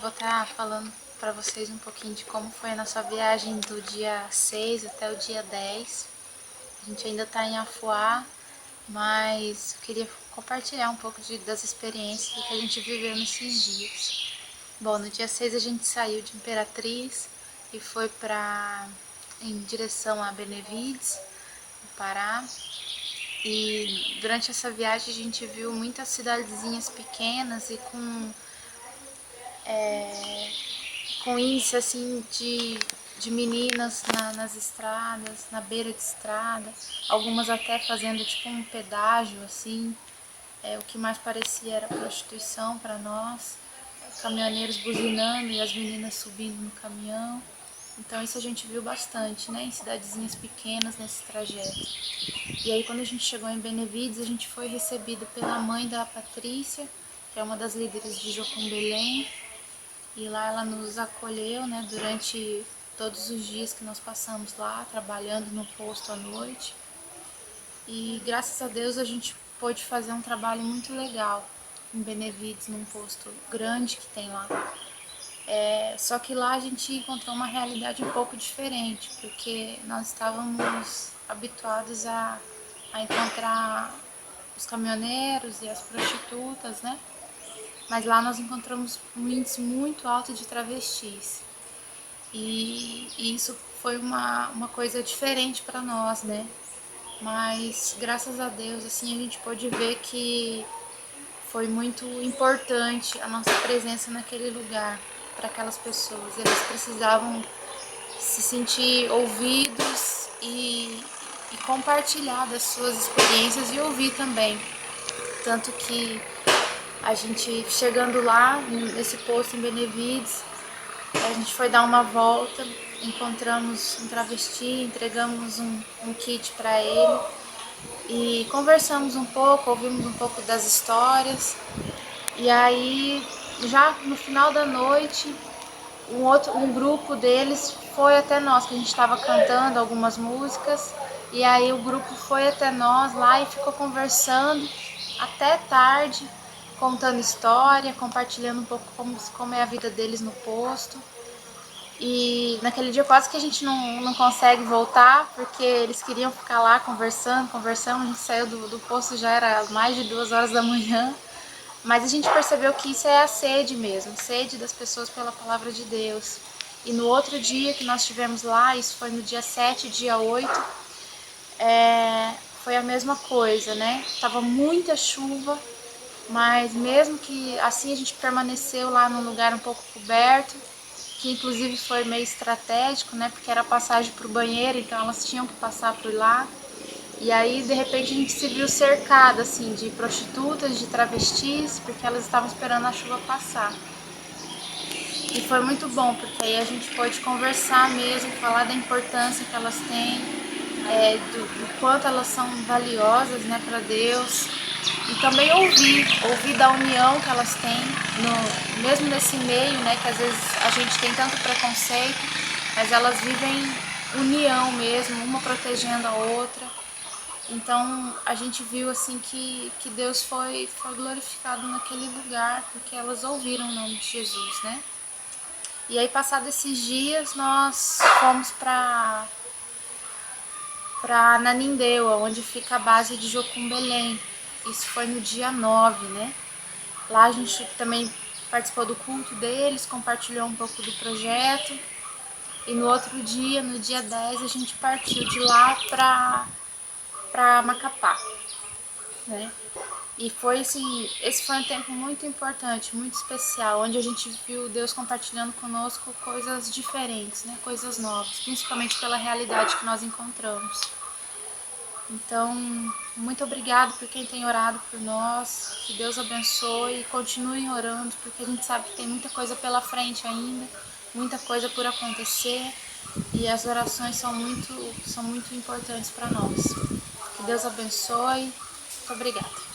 vou estar falando para vocês um pouquinho de como foi a nossa viagem do dia 6 até o dia 10. A gente ainda está em Afuá, mas eu queria compartilhar um pouco das experiências que a gente viveu nesses dias. Bom, no dia 6 a gente saiu de Imperatriz e foi em direção a Benevides, no Pará. E durante essa viagem a gente viu muitas cidadezinhas pequenas e com índice assim de meninas nas estradas, na beira de estrada, algumas até fazendo tipo um pedágio assim, o que mais parecia era prostituição para nós, caminhoneiros buzinando e as meninas subindo no caminhão. Então isso a gente viu bastante, né, em cidadezinhas pequenas nesse trajeto. E aí quando a gente chegou em Benevides, a gente foi recebido pela mãe da Patrícia, que é uma das líderes de Jocum Belém, e lá ela nos acolheu, né, durante todos os dias que nós passamos lá, trabalhando no posto à noite. E graças a Deus a gente pôde fazer um trabalho muito legal em Benevides, num posto grande que tem lá. Só que lá a gente encontrou uma realidade um pouco diferente, porque nós estávamos habituados a encontrar os caminhoneiros e as prostitutas, né? Mas lá nós encontramos um índice muito alto de travestis. E isso foi uma coisa diferente para nós, né? Mas graças a Deus, assim, a gente pôde ver que foi muito importante a nossa presença naquele lugar para aquelas pessoas. Eles precisavam se sentir ouvidos e compartilhar das suas experiências e ouvir também. Tanto que a gente chegando lá, nesse posto em Benevides, a gente foi dar uma volta, encontramos um travesti, entregamos um kit para ele e conversamos um pouco, ouvimos um pouco das histórias. E aí, já no final da noite, um grupo deles foi até nós, que a gente estava cantando algumas músicas, e aí o grupo foi até nós lá e ficou conversando até tarde, contando história, compartilhando um pouco como é a vida deles no posto. E naquele dia quase que a gente não consegue voltar, porque eles queriam ficar lá conversando, a gente saiu do posto, já era mais de 2 horas da manhã, mas a gente percebeu que isso é a sede mesmo, sede das pessoas pela palavra de Deus. E no outro dia que nós estivemos lá, isso foi no dia 7, dia 8, foi a mesma coisa, né? Tava muita chuva, mas mesmo que assim a gente permaneceu lá num lugar um pouco coberto, que inclusive foi meio estratégico, né? Porque era passagem para o banheiro, então elas tinham que passar por lá. E aí, de repente, a gente se viu cercada, assim, de prostitutas, de travestis, porque elas estavam esperando a chuva passar. E foi muito bom, porque aí a gente pôde conversar mesmo, falar da importância que elas têm, do quanto elas são valiosas, né, para Deus. E também ouvir da união que elas têm, mesmo nesse meio, né, que às vezes a gente tem tanto preconceito, mas elas vivem união mesmo, uma protegendo a outra. Então a gente viu assim que Deus foi glorificado naquele lugar, porque elas ouviram o nome de Jesus, né? E aí, passados esses dias, nós fomos para Ananindeua, onde fica a base de Jocum Belém. Isso foi no dia 9, né? Lá a gente também participou do culto deles, compartilhou um pouco do projeto. E no outro dia, no dia 10, a gente partiu de lá para Macapá, né? E foi assim, esse foi um tempo muito importante, muito especial, onde a gente viu Deus compartilhando conosco coisas diferentes, né? Coisas novas, principalmente pela realidade que nós encontramos. Então, muito obrigado por quem tem orado por nós, que Deus abençoe e continuem orando, porque a gente sabe que tem muita coisa pela frente ainda, muita coisa por acontecer, e as orações são muito importantes para nós. Que Deus abençoe. Muito obrigada.